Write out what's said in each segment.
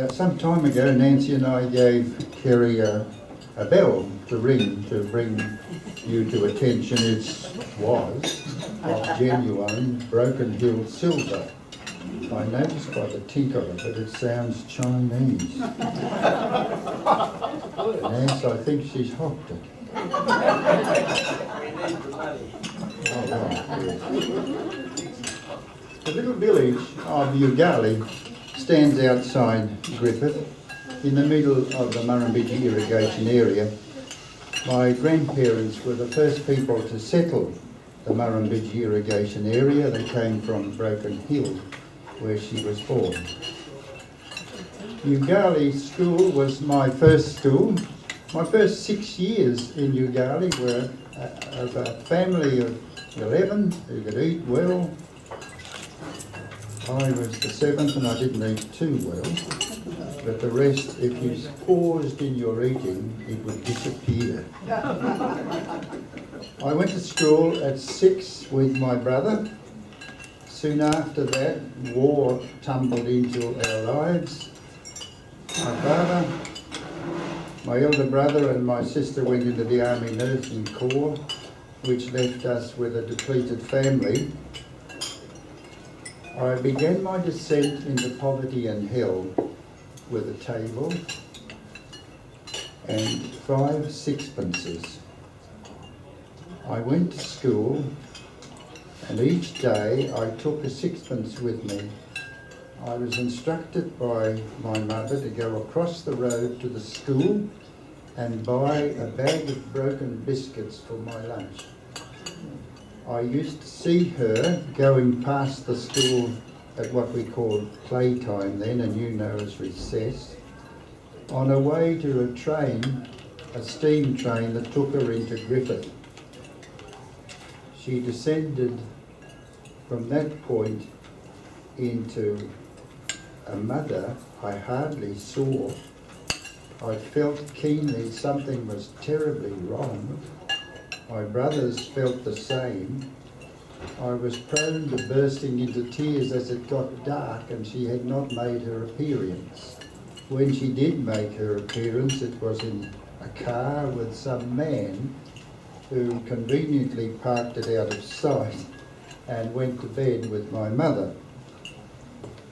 Some time ago, Nancy and I gave Kerry a bell to ring to bring you to attention. It was of genuine Broken Hill silver. I noticed by the tinkle of it, it sounds Chinese. Nance, I think she's hopped it. Oh, right, yes. The little village of Ugali stands outside Griffith, in the middle of the Murrumbidgee irrigation area. My grandparents were the first people to settle the Murrumbidgee irrigation area. They came from Broken Hill, where she was born. Ugali School was my first school. My first 6 years in Ugali were of a family of 11 who could eat well. I was the seventh and I didn't eat too well, but the rest, if you paused in your eating, it would disappear. I went to school at 6 with my brother. Soon after that, war tumbled into our lives. My father, my elder brother and my sister went into the Army Nursing Corps, which left us with a depleted family. I began my descent into poverty and hell with a table and 5 sixpences. I went to school, and each day I took a sixpence with me. I was instructed by my mother to go across the road to the school and buy a bag of broken biscuits for my lunch. I used to see her going past the school at what we called playtime then, and you know as recess, on her way to a train, a steam train that took her into Griffith. She descended from that point into a mudder I hardly saw. I felt keenly something was terribly wrong. My brothers felt the same. I was prone to bursting into tears as it got dark and she had not made her appearance. When she did make her appearance, it was in a car with some man who conveniently parked it out of sight and went to bed with my mother.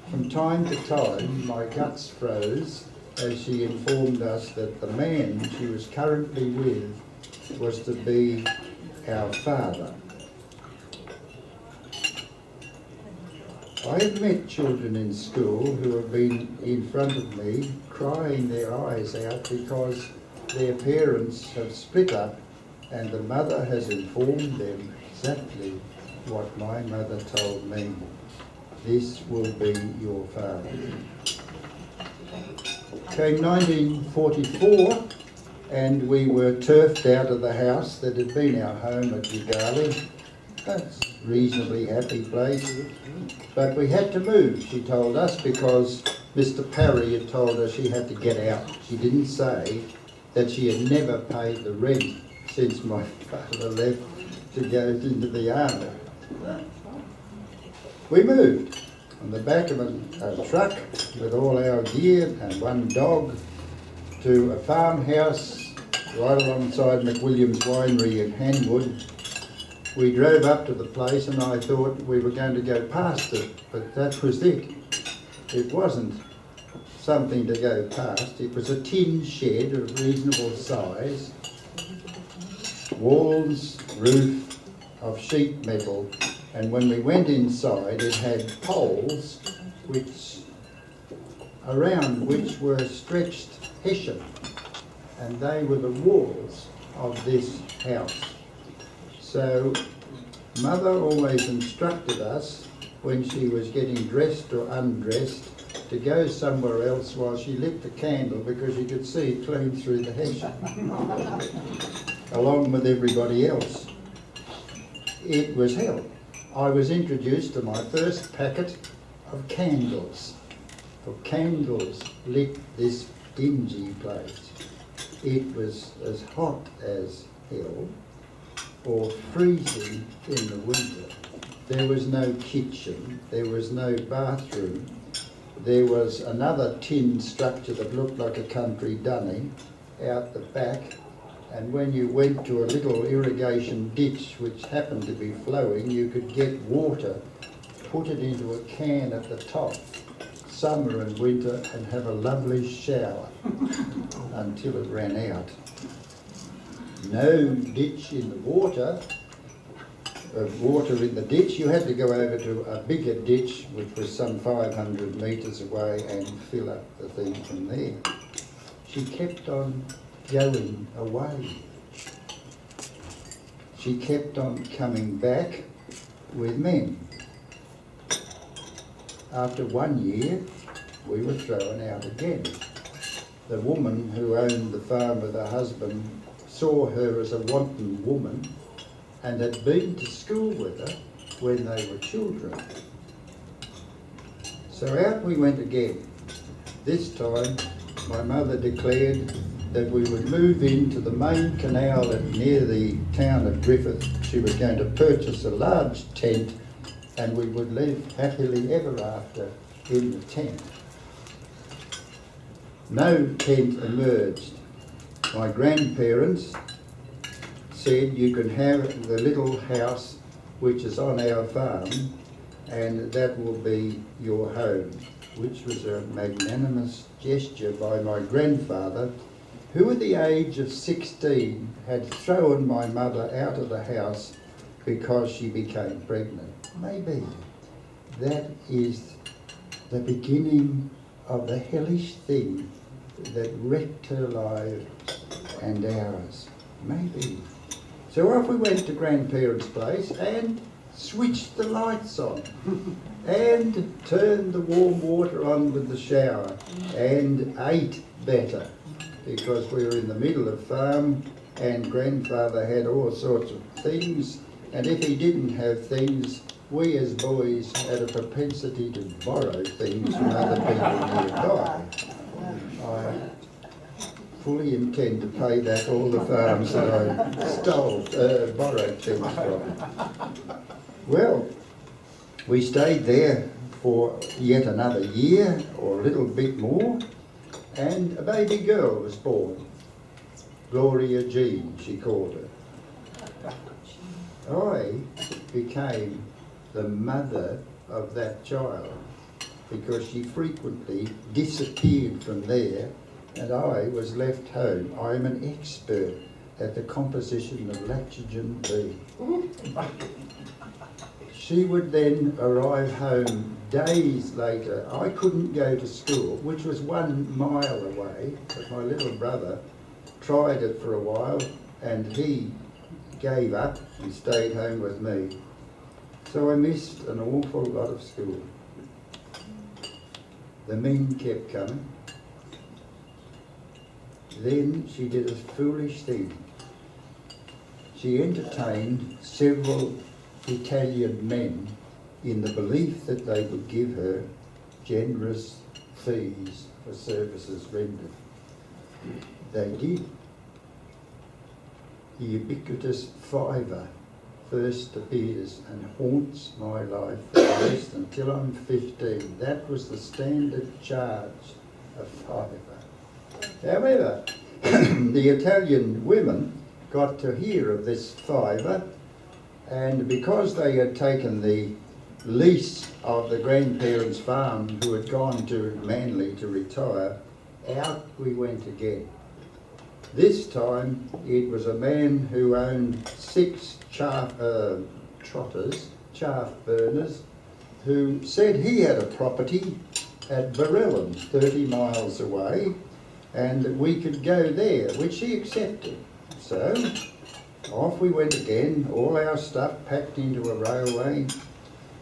From time to time, my guts froze as she informed us that the man she was currently with was to be our father. I have met children in school who have been in front of me crying their eyes out because their parents have split up and the mother has informed them exactly what my mother told me. This will be your father. Came 1944 and we were turfed out of the house that had been our home at Ugali. That's a reasonably happy place. But we had to move, she told us, because Mr. Parry had told her she had to get out. She didn't say that she had never paid the rent since my father left to go into the army. We moved on the back of a truck with all our gear and one dog to a farmhouse right alongside McWilliam's Winery in Hanwood. We drove up to the place and I thought we were going to go past it, but that was it. It wasn't something to go past. It was a tin shed of reasonable size, walls, roof of sheet metal, and when we went inside it had poles around which were stretched hessian, and they were the walls of this house. So Mother always instructed us when she was getting dressed or undressed to go somewhere else while she lit the candle because you could see it clean through the hessian, along with everybody else. It was hell. I was introduced to my first packet of candles, for candles lit this dingy place. It was as hot as hell, or freezing in the winter. There was no kitchen, there was no bathroom. there was another tin structure that looked like a country dunny out the back, and when you went to a little irrigation ditch which happened to be flowing, you could get water, put it into a can at the top, summer and winter, and have a lovely shower until it ran out. No ditch in the water, water in the ditch. You had to go over to a bigger ditch which was some 500 metres away and fill up the thing from there. She kept on going away. She kept on coming back with men. After 1 year, we were thrown out again. The woman who owned the farm with her husband saw her as a wanton woman and had been to school with her when they were children. So out we went again. This time, my mother declared that we would move into the main canal near the town of Griffith. She was going to purchase a large tent and we would live happily ever after in the tent. No tent emerged. My grandparents said you can have the little house which is on our farm and that will be your home, which was a magnanimous gesture by my grandfather, who at the age of 16 had thrown my mother out of the house because she became pregnant. Maybe that is the beginning of the hellish thing that wrecked her life and ours. Maybe. So off we went to grandparents' place and switched the lights on and turned the warm water on with the shower and ate better because we were in the middle of farm and grandfather had all sorts of things, and if he didn't have things, we as boys had a propensity to borrow things from other people nearby. I fully intend to pay back all the farms that I borrowed things from. Well, we stayed there for yet another year or a little bit more, and a baby girl was born. Gloria Jean, she called her. I became the mother of that child because she frequently disappeared from there and I was left home. I am an expert at the composition of lactogen B. She would then arrive home days later. I couldn't go to school, which was 1 mile away, but my little brother tried it for a while and he gave up and stayed home with me. So I missed an awful lot of school. The men kept coming. Then she did a foolish thing. She entertained several Italian men in the belief that they would give her generous fees for services rendered. They did. The ubiquitous fiver first appears and haunts my life at least until I'm 15. That was the standard charge, a fiver. However, the Italian women got to hear of this fiver, and because they had taken the lease of the grandparents' farm who had gone to Manly to retire, out we went again. This time it was a man who owned 6 chaff burners, who said he had a property at Barellan, 30 miles away, and that we could go there, which he accepted. So off we went again, all our stuff packed into a railway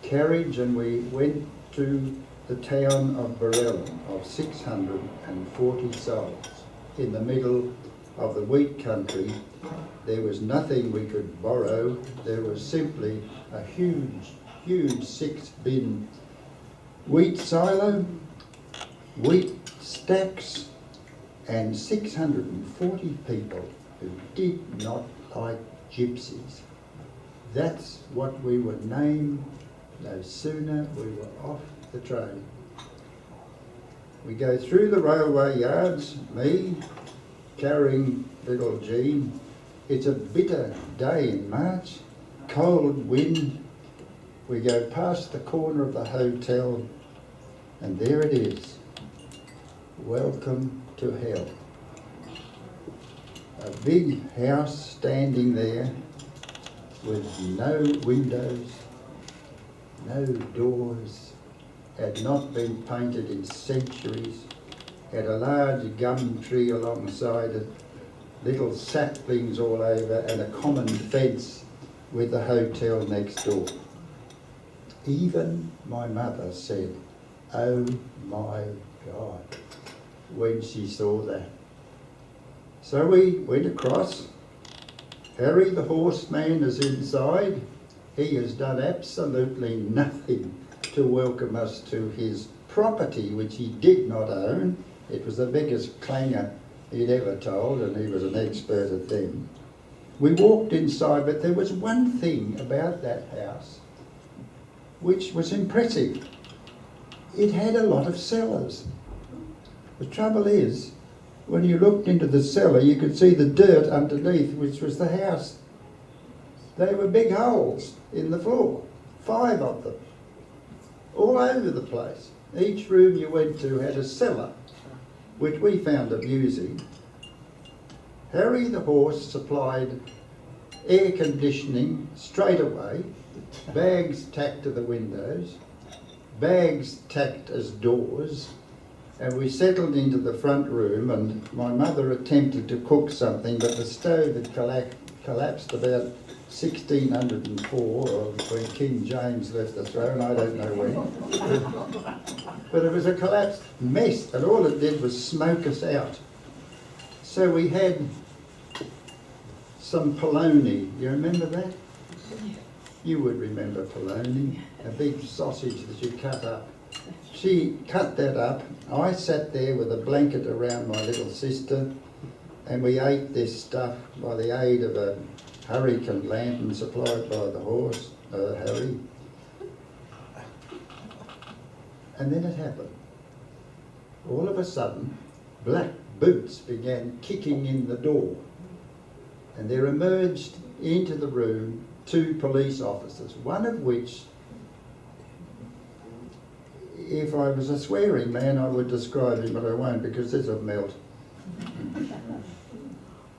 carriage, and we went to the town of Barellan of 640 souls in the middle of the wheat country. There was nothing we could borrow. There was simply a huge 6-bin wheat silo, wheat stacks, and 640 people who did not like gypsies. That's what we were named no sooner we were off the train. We go through the railway yards, me carrying little Jean. It's a bitter day in March, cold wind. We go past the corner of the hotel and there it is. Welcome to hell. A big house standing there with no windows, no doors, had not been painted in centuries, had a large gum tree alongside it, little saplings all over, and a common fence with the hotel next door. Even my mother said, "Oh my God," when she saw that. So we went across. Harry the horseman is inside. He has done absolutely nothing to welcome us to his property, which he did not own. It was the biggest clanger he'd ever told, and he was an expert at them. We walked inside, but there was one thing about that house which was impressive. It had a lot of cellars. The trouble is, when you looked into the cellar, you could see the dirt underneath, which was the house. They were big holes in the floor, 5 of them, all over the place. Each room you went to had a cellar, which we found amusing. Harry the horse supplied air conditioning straight away, bags tacked to the windows, bags tacked as doors, and we settled into the front room, and my mother attempted to cook something, but the stove had collapsed about 1604, or when King James left the throne, I don't know when. But it was a collapsed mess, and all it did was smoke us out. So we had some polony. You remember that? You would remember polony, a big sausage that you cut up. She cut that up. I sat there with a blanket around my little sister, and we ate this stuff by the aid of a hurricane lantern supplied by the horse, Harry. And then it happened. All of a sudden, black boots began kicking in the door, and there emerged into the room 2 police officers, one of which, if I was a swearing man, I would describe him, but I won't because this will melt.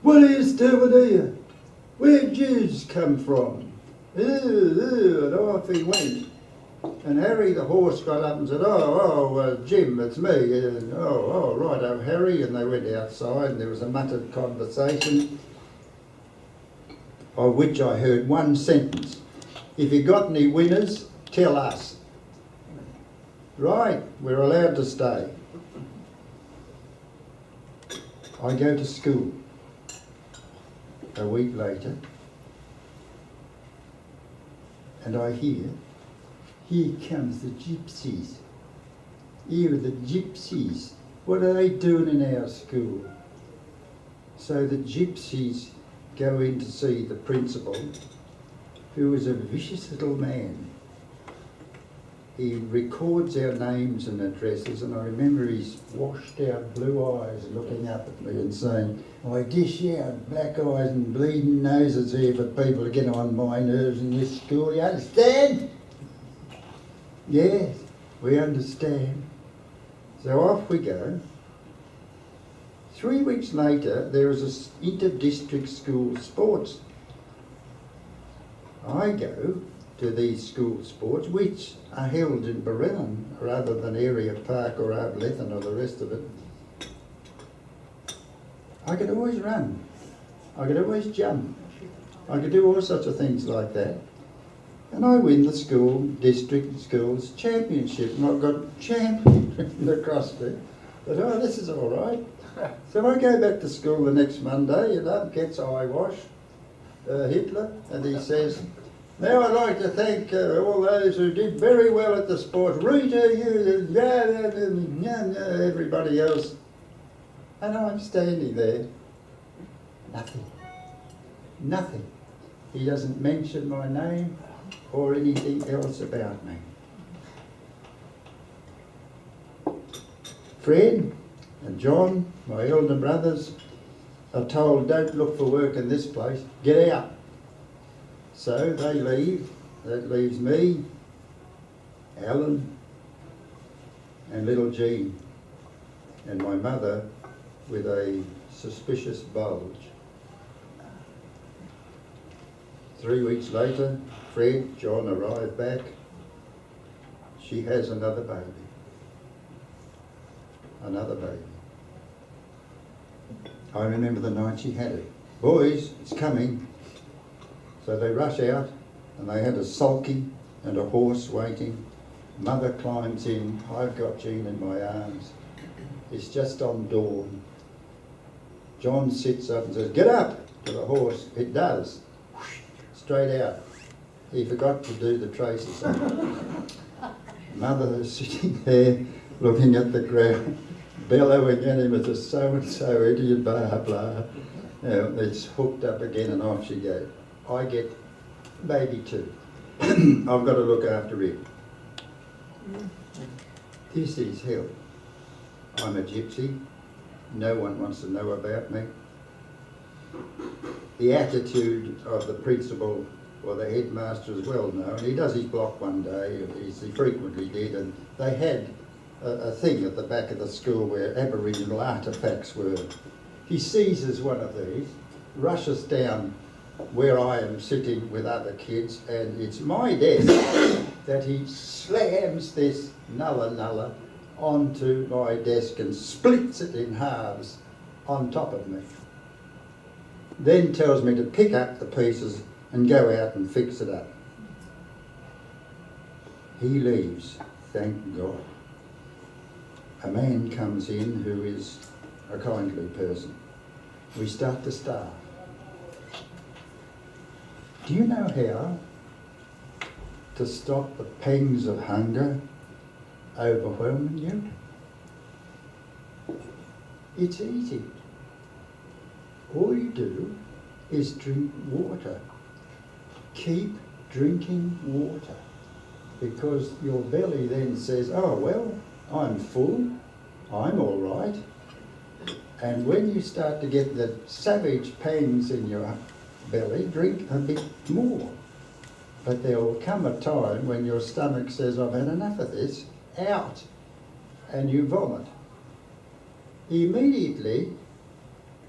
"What are you doing here? Where'd Jews come from?" And off he went. And Harry the horse got up and said, Jim, it's me. And, right, Harry. And they went outside and there was a muttered conversation, of which I heard one sentence: "If you got any winners, tell us." Right, we're allowed to stay. I go to school. A week later, and I hear, "Here comes the gypsies. Here are the gypsies. What are they doing in our school?" So the gypsies go in to see the principal, who is a vicious little man. He records our names and addresses, and I remember his washed out blue eyes looking up at me and saying, "I dish out black eyes and bleeding noses here for people to get on my nerves in this school, you understand?" Yes, we understand. So off we go. 3 weeks later, there is an inter-district school sports. I go to these school sports, which are held in Barellan rather than Area Park or Ardlethan or the rest of it. I could always run. I could always jump. I could do all sorts of things like that. And I win the school, district schools championship, and I've got champion in the CrossFit. But this is all right. So I go back to school the next Monday, gets eyewash, Hitler, and he says, "Now I'd like to thank all those who did very well at the sport. Rita, you, everybody else." And I'm standing there. Nothing. He doesn't mention my name or anything else about me. Fred and John, my elder brothers, are told, don't look for work in this place, get out. So they leave. That leaves me, Alan, and little Jean, and my mother with a suspicious bulge. 3 weeks later, Fred, John arrive back. She has another baby. Another baby. I remember the night she had it. Boys, it's coming. So they rush out, and they had a sulky and a horse waiting. Mother climbs in. I've got Jean in my arms. It's just on dawn. John sits up and says, get up, to the horse. It does. Whoosh, straight out. He forgot to do the traces. Mother is sitting there looking at the ground, bellowing at him as a so-and-so idiot, blah, blah. It's hooked up again and off she goes. I get baby too. I've got to look after it. This is hell. I'm a gypsy. No one wants to know about me. The attitude of the principal or the headmaster is well known. He does his block one day, as he frequently did, and they had a thing at the back of the school where Aboriginal artefacts were. He seizes one of these, rushes down where I am sitting with other kids, and it's my desk that he slams this nulla onto my desk and splits it in halves on top of me. Then tells me to pick up the pieces and go out and fix it up. He leaves, thank God. A man comes in who is a kindly person. We start to starve. Do you know how to stop the pangs of hunger overwhelming you? It's easy. All you do is drink water. Keep drinking water, because your belly then says, oh well, I'm full, I'm all right. And when you start to get the savage pangs in your belly, drink a bit more. But there will come a time when your stomach says, I've had enough of this, out, and you vomit. Immediately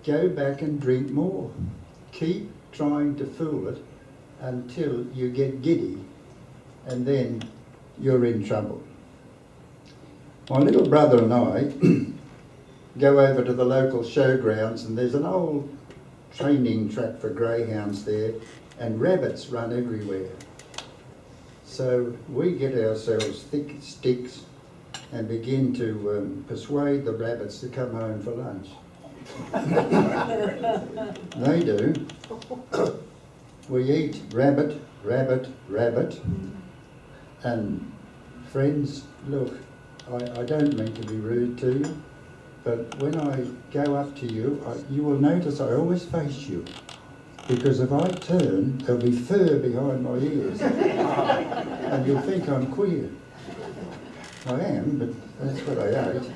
go back and drink more. Keep trying to fool it until you get giddy, and then you're in trouble. My little brother and I go over to the local showgrounds, and there's an old training track for greyhounds there, and rabbits run everywhere. So we get ourselves thick sticks and begin to persuade the rabbits to come home for lunch. They do. We eat rabbit, and friends, look, I don't mean to be rude to you, but when I go up to you, you will notice I always face you, because if I turn, there'll be fur behind my ears, and you'll think I'm queer. I am, but that's what I ate.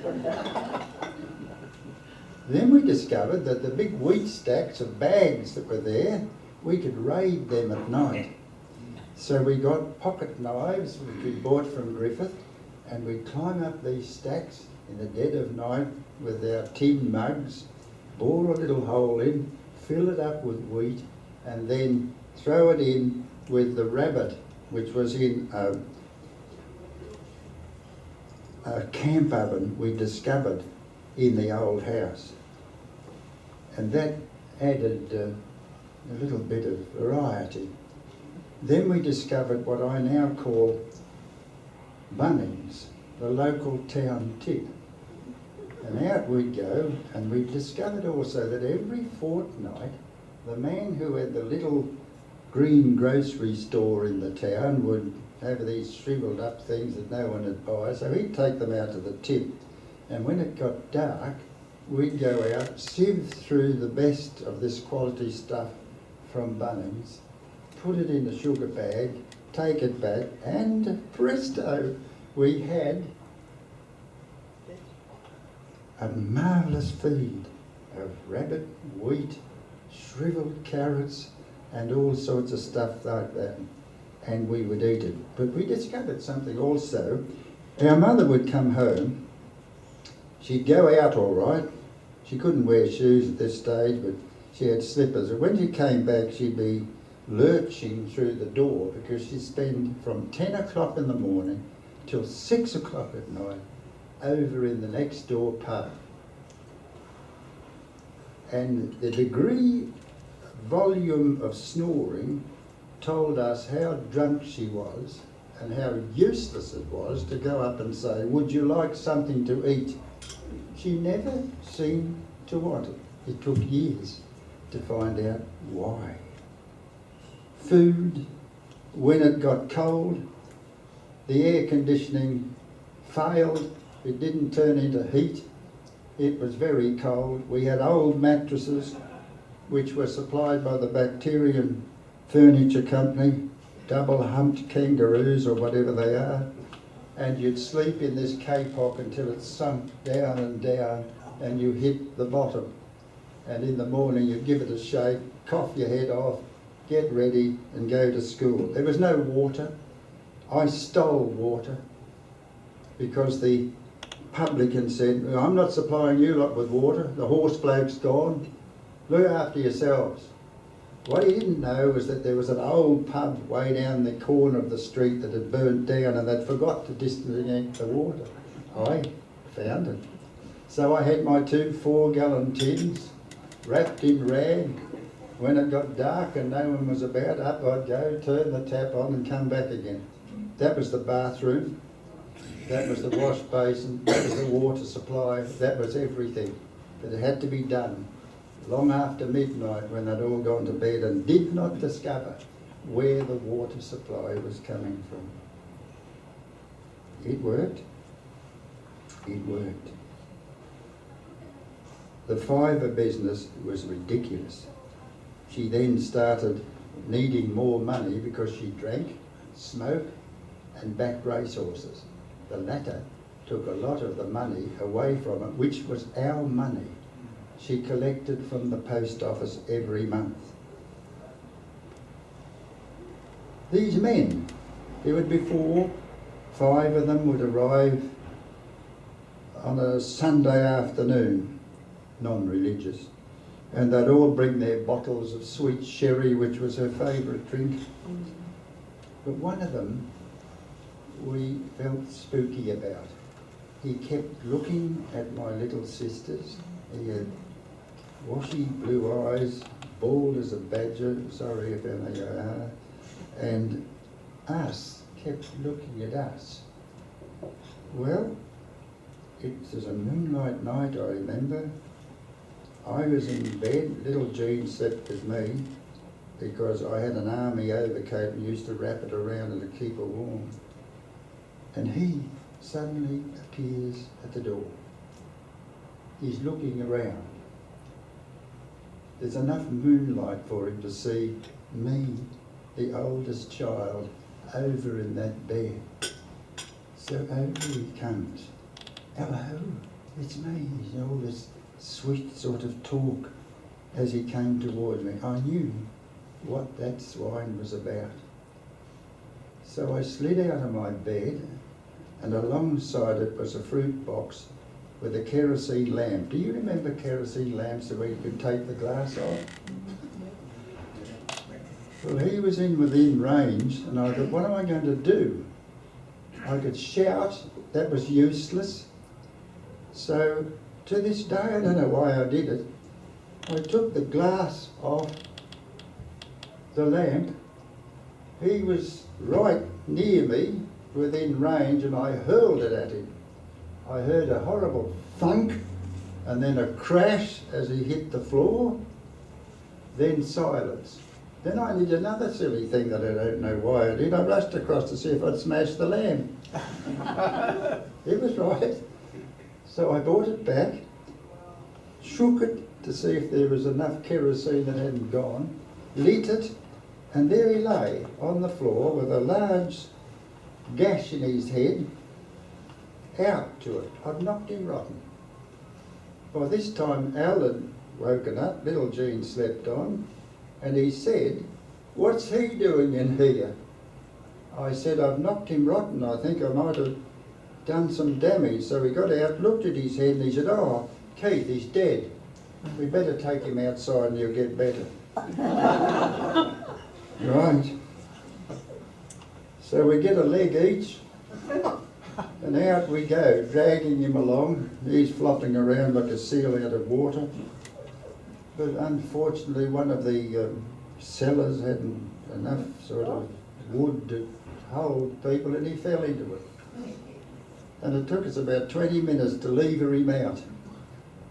Then we discovered that the big wheat stacks of bags that were there, we could raid them at night. So we got pocket knives, which we bought from Griffith, and we'd climb up these stacks in the dead of night with our tin mugs, bore a little hole in, fill it up with wheat, and then throw it in with the rabbit, which was in a camp oven we discovered in the old house. And that added a little bit of variety. Then we discovered what I now call Bunnings, the local town tip. And out we'd go, and we discovered also that every fortnight the man who had the little green grocery store in the town would have these shriveled up things that no one would buy, so he'd take them out to the tip. And when it got dark, we'd go out, sieve through the best of this quality stuff from Bunnings, put it in a sugar bag, take it back, and presto, we had a marvellous feed of rabbit, wheat, shriveled carrots, and all sorts of stuff like that. And we would eat it. But we discovered something also. Our mother would come home. She'd go out all right. She couldn't wear shoes at this stage, but she had slippers. And when she came back, she'd be lurching through the door because she'd spend from 10 o'clock in the morning till 6 o'clock at night over in the next door pub. And the degree, volume of snoring told us how drunk she was and how useless it was to go up and say, would you like something to eat? She never seemed to want it. It took years to find out why. Food, when it got cold, the air conditioning failed. It didn't turn into heat. It was very cold. We had old mattresses which were supplied by the Bacterian Furniture Company, double-humped kangaroos or whatever they are, and you'd sleep in this kapok until it sunk down and you hit the bottom. And in the morning you'd give it a shake, cough your head off, get ready and go to school. There was no water. I stole water because the publican said, I'm not supplying you lot with water, the horse bloke's gone, look after yourselves. What he didn't know was that there was an old pub way down the corner of the street that had burnt down and they'd forgot to disconnect the water. I found it. So I had my 2 4-gallon tins wrapped in rag. When it got dark and no one was about, up I'd go, turn the tap on and come back again. That was the bathroom. That was the wash basin. That was the water supply. That was everything. But it had to be done long after midnight when they'd all gone to bed and did not discover where the water supply was coming from. It worked. It worked. The fiver business was ridiculous. She then started needing more money because she drank, smoked and backed racehorses. The latter took a lot of the money away from it, which was our money. She collected from the post office every month. These men, there would be 4, 5 of them would arrive on a Sunday afternoon, non-religious, and they'd all bring their bottles of sweet sherry, which was her favourite drink. But one of them we felt spooky about. He kept looking at my little sisters. He had washy blue eyes, bald as a badger, sorry if any are, and us, kept looking at us. Well, it was a moonlight night, I remember. I was in bed, little Jean slept with me because I had an army overcoat and used to wrap it around her to keep her warm. And he suddenly appears at the door. He's looking around. There's enough moonlight for him to see me, the oldest child, over in that bed. So over he comes. Hello, it's me. You know, all this sweet sort of talk as he came towards me. I knew what that swine was about. So I slid out of my bed, and alongside it was a fruit box with a kerosene lamp. Do you remember kerosene lamps where you could take the glass off? Well, he was within range, and I thought, what am I going to do? I could shout, that was useless. So to this day, I don't know why I did it, I took the glass off the lamp. He was right near me, within range, and I hurled it at him. I heard a horrible thunk, and then a crash as he hit the floor, then silence. Then I did another silly thing that I don't know why I did. I rushed across to see if I'd smashed the lamp. It was right. So I brought it back, shook it to see if there was enough kerosene that hadn't gone, lit it, and there he lay on the floor with a large gash in his head, out to it. I'd knocked him rotten. By this time, Al had woken up, little Jean slept on, and he said, "What's he doing in here?" I said, "I've knocked him rotten. I think I might have done some damage." So he got out, looked at his head, and he said, "Oh, Keith, he's dead. We better take him outside and he'll get better." Right. So we get a leg each, and out we go, dragging him along. He's flopping around like a seal out of water. But unfortunately, one of the cellars hadn't enough sort of wood to hold people, and he fell into it. And it took us about 20 minutes to lever him out.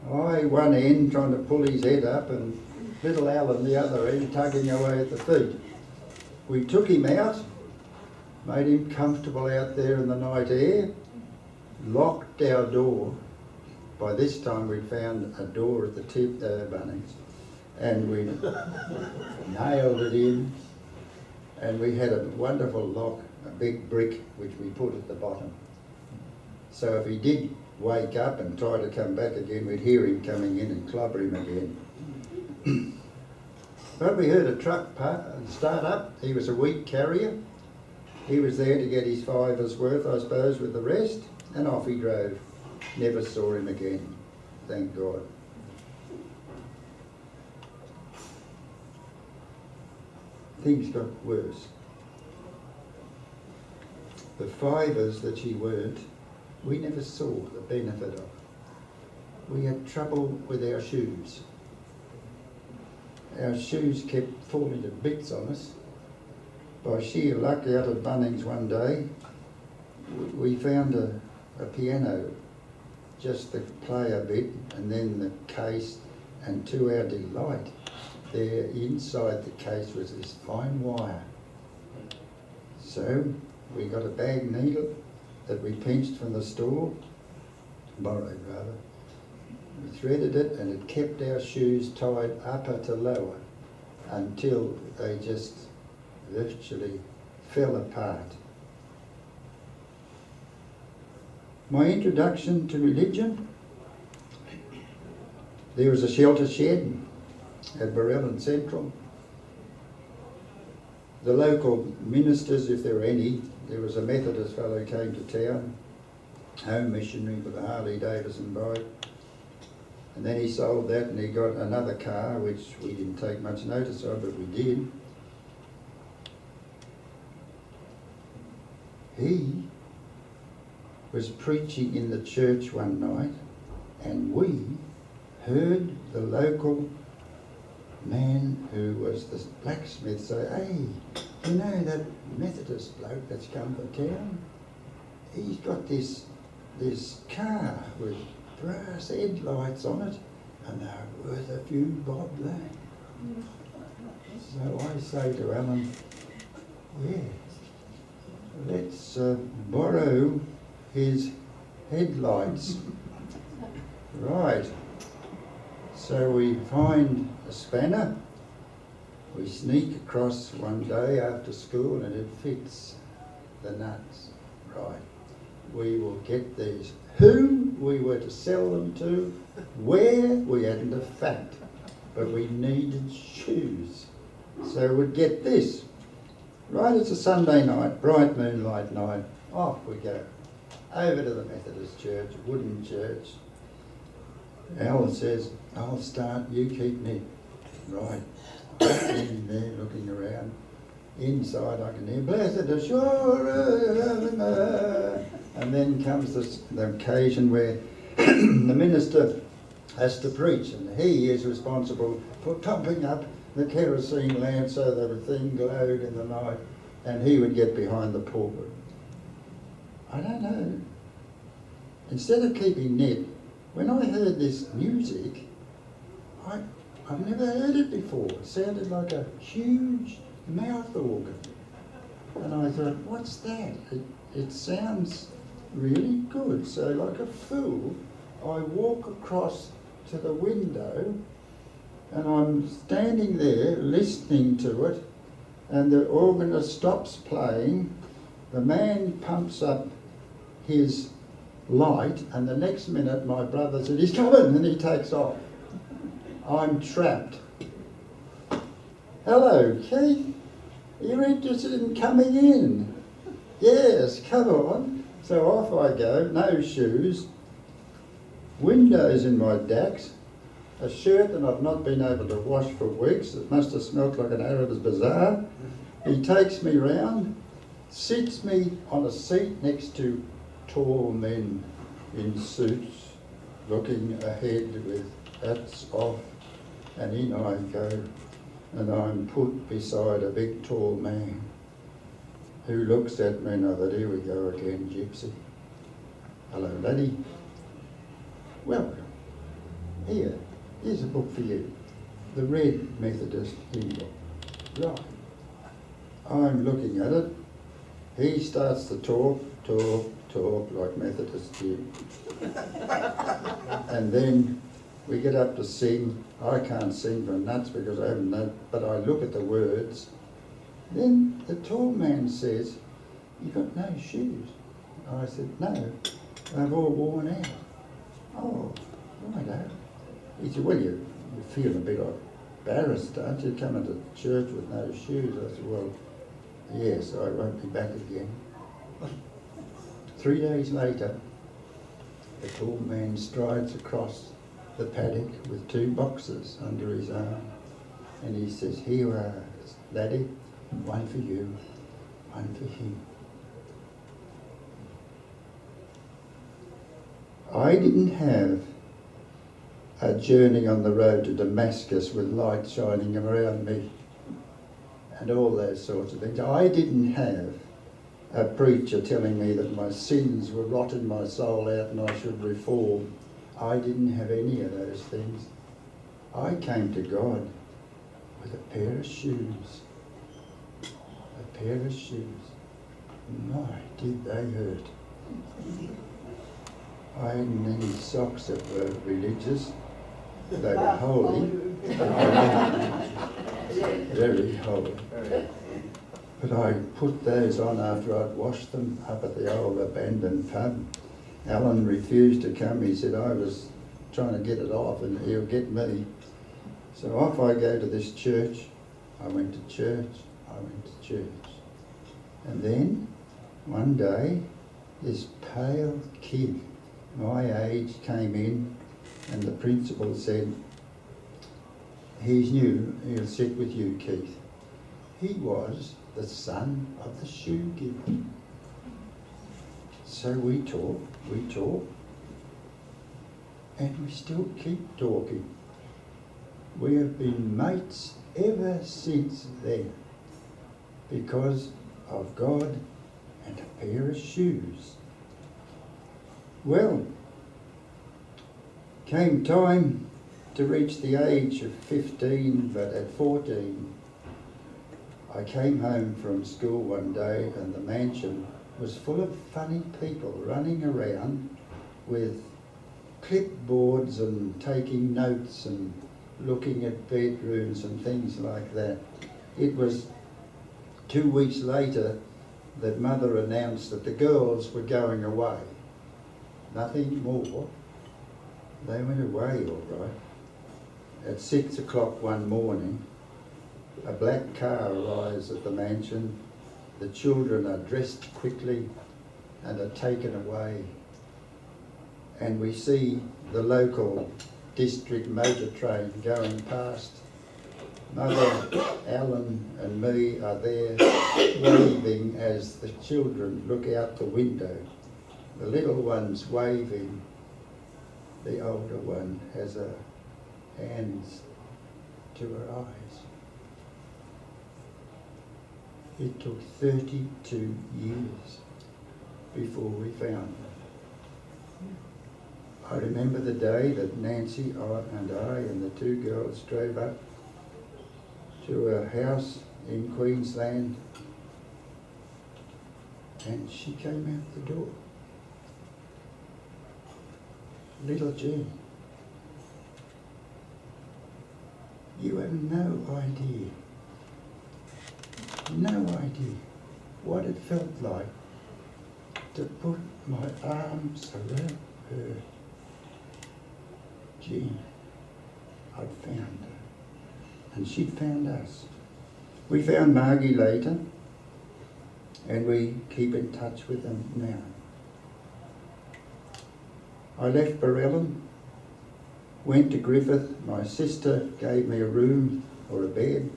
I one end trying to pull his head up, and little Alan the other end tugging away at the feet. We took him out, made him comfortable out there in the night air, locked our door. By this time we'd found a door at the tip Bunnings, and we nailed it in, and we had a wonderful lock, a big brick which we put at the bottom. So if he did wake up and try to come back again, we'd hear him coming in and clobber him again. But we heard a truck start up. He was a wheat carrier. He was there to get his fiver's worth, I suppose, with the rest, and off he drove. Never saw him again, thank God. Things got worse. The fivers that she worked, we never saw the benefit of. We had trouble with our shoes. Our shoes kept falling to bits on us. By sheer luck, out at Bunnings one day, we found a piano just to play a bit, and then the case, and to our delight, there inside the case was this fine wire. So we got a bag needle that we pinched from the store, borrowed rather. We threaded it, and it kept our shoes tied upper to lower until they just virtually fell apart. My introduction to religion, there was a shelter shed at Barellan Central. The local ministers, if there were any, there was a Methodist fellow who came to town, home missionary with a Harley Davidson bike. And then he sold that and he got another car, which we didn't take much notice of, but we did. He was preaching in the church one night, and we heard the local man who was the blacksmith say, "Hey, you know that Methodist bloke that's come to town? He's got this car with brass headlights on it, and they're worth a few bob there." So I say to Alan, "Yeah, let's borrow his headlights." Right. So we find a spanner. We sneak across one day after school, and it fits the nuts. Right. We will get these. Who we were to sell them to, where, we hadn't a fact, but we needed shoes. So we'd get this. Right, it's a Sunday night, bright moonlight night, off we go. Over to the Methodist church, wooden church. Alan says, "I'll start, you keep me." Right, in there looking around. Inside I can hear, "Blessed assurance," and then comes the occasion where the minister has to preach, and he is responsible for pumping up the kerosene lamp so that the thing glowed in the night, and he would get behind the pulpit. I don't know. Instead of keeping net, when I heard this music, I've never heard it before. It sounded like a huge mouth organ. And I thought, what's that? It sounds really good. So like a fool, I walk across to the window, and I'm standing there listening to it, and the organist stops playing. The man pumps up his light, and the next minute my brother said, he's coming, and he takes off. I'm trapped. Hello, Keith. Are you interested in coming in? Yes, come on. So off I go, no shoes, windows in my dacks, a shirt that I've not been able to wash for weeks. It must have smelt like an Arab's bazaar. He takes me round, sits me on a seat next to tall men in suits, looking ahead with hats off, and in I go, and I'm put beside a big tall man who looks at me and I thought, here we go again, Gypsy. Hello, laddie. Welcome. Here's a book for you. The Red Methodist Hymn Book. Right. I'm looking at it. He starts to talk like Methodist hymn. And then we get up to sing. I can't sing for nuts because I haven't known, but I look at the words. Then the tall man says, "You got no shoes?" I said, "No, they've all worn out." "Oh, righto." He said, "Well, you feel a bit embarrassed, don't you, coming to church with no shoes?" I said, "Well, yes, I won't be back again." 3 days later, the tall man strides across the paddock with 2 boxes under his arm, and he says, "Here are, laddie, one for you, one for him." I didn't have a journey on the road to Damascus with light shining around me and all those sorts of things. I didn't have a preacher telling me that my sins were rotting my soul out and I should reform. I didn't have any of those things. I came to God with a pair of shoes. A pair of shoes. My, did they hurt. I hadn't any socks that were religious. They were holy. Very holy. But I put those on after I'd washed them up at the old abandoned pub. Alan refused to come. He said I was trying to get it off and he'll get me. So off I go to this church. I went to church. And then one day this pale kid my age came in and the principal said, "He's new, he'll sit with you, Keith." He was the son of the shoe giver. So we talk, and we still keep talking. We have been mates ever since then because of God and a pair of shoes. Well, came time to reach the age of 15, but at 14, I came home from school one day and the mansion was full of funny people running around with clipboards and taking notes and looking at bedrooms and things like that. It was 2 weeks later that Mother announced that the girls were going away. Nothing more. They went away all right. At 6 o'clock one morning, a black car arrives at the mansion. The children are dressed quickly and are taken away. And we see the local district motor train going past. Mother, Alan and me are there waving as the children look out the window. The little one's waving. The older one has her hands to her eyes. It took 32 years before we found her. I remember the day that Nancy and I and the 2 girls drove up to a house in Queensland, and she came out the door. Little Jean. You have no idea what it felt like to put my arms around her. Gee, I'd found her. And she'd found us. We found Margie later, and we keep in touch with them now. I left Barellan, went to Griffith. My sister gave me a room or a bed.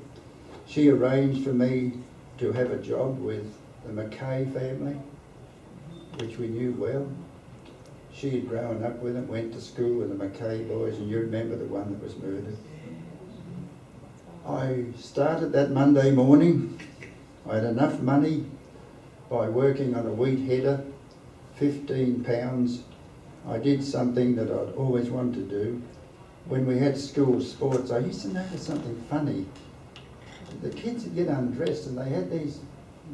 She arranged for me to have a job with the Mackay family, which we knew well. She had grown up with them, went to school with the Mackay boys, and you remember the one that was murdered. I started that Monday morning. I had enough money by working on a wheat header, £15. I did something that I'd always wanted to do. When we had school sports, I used to notice something funny. The kids would get undressed and they had these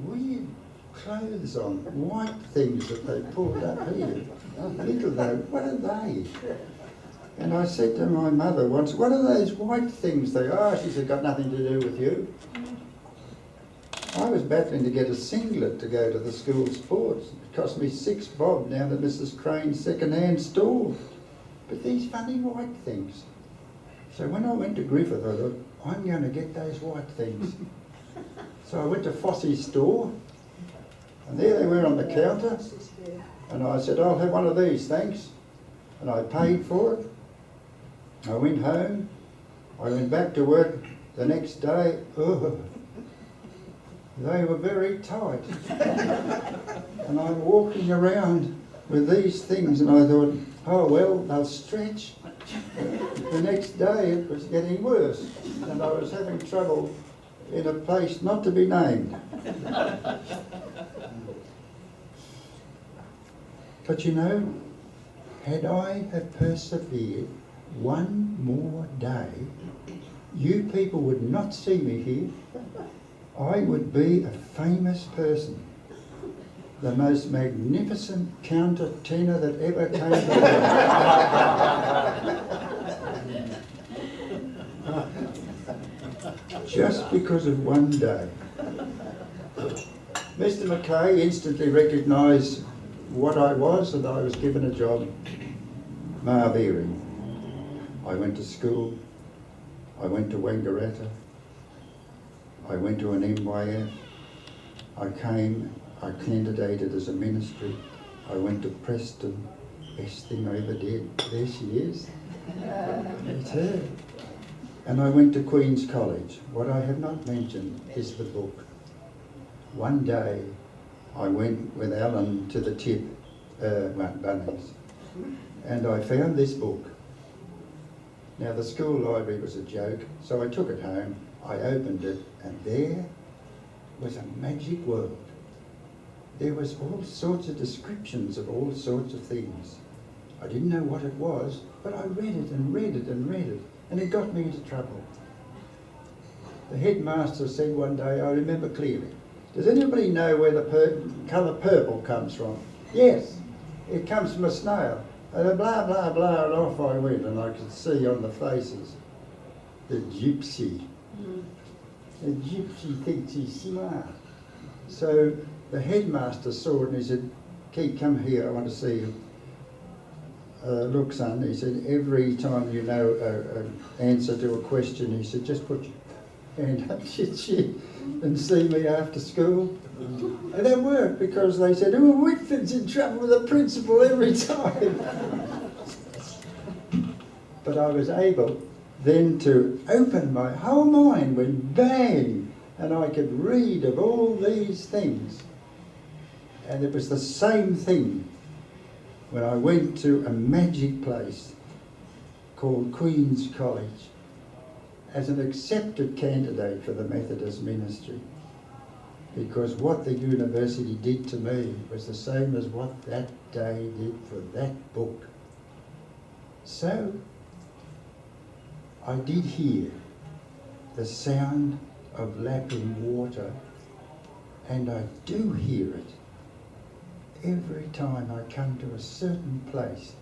weird clothes on, white things that they pulled up here. Little though, what are they? And I said to my mother once, what are those white things they are? She said, got nothing to do with you. I was battling to get a singlet to go to the school sports. It cost me £6 down at Mrs. Crane's second-hand store. But these funny white things. So when I went to Griffith, I thought, I'm going to get those white things. So I went to Fossey's store, and there they were on the counter. And I said, I'll have one of these, thanks. And I paid for it. I went home. I went back to work the next day. Oh, they were very tight. And I'm walking around with these things, and I thought, oh well, they'll stretch. The next day it was getting worse, and I was having trouble in a place not to be named. But you know, had I have persevered one more day, you people would not see me here. I would be a famous person. The most magnificent countertenor that ever came to just because of one day. Mr. Mackay instantly recognised what I was, and I was given a job, Marveering. I went to school, I went to Wangaratta, I went to an NYF, I candidated as a ministry, I went to Preston, best thing I ever did. There she is, it's her. And I went to Queen's College. What I have not mentioned is the book. One day I went with Alan to the tip, Bunnings, and I found this book. Now the school library was a joke, so I took it home, I opened it, and there was a magic world. There was all sorts of descriptions of all sorts of things. I didn't know what it was, but I read it and read it and read it, and it got me into trouble. The headmaster said one day, I remember clearly, does anybody know where the colour purple comes from? Yes, it comes from a snail. And blah, blah, blah, and off I went, and I could see on the faces, the gypsy. The gypsy thinks he's smart. So the headmaster saw it and he said, Keith, come here, I want to see you. Look, son, he said, every time you know an answer to a question, he said, just put your hand up and see me after school. And that worked, because they said, oh, Whitford's in trouble with the principal every time. But I was able then to open my whole mind, went bang, and I could read of all these things. And it was the same thing when I went to a magic place called Queen's College as an accepted candidate for the Methodist ministry. Because what the university did to me was the same as what that day did for that book. So I did hear the sound of lapping water, and I do hear it every time I come to a certain place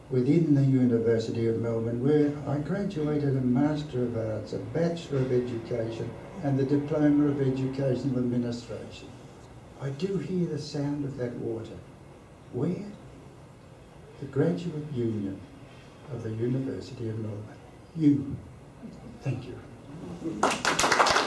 within the University of Melbourne, where I graduated a Master of Arts, a Bachelor of Education, and the Diploma of Educational Administration. I do hear the sound of that water. Where? The Graduate Union of the University of Melbourne. You. Thank you.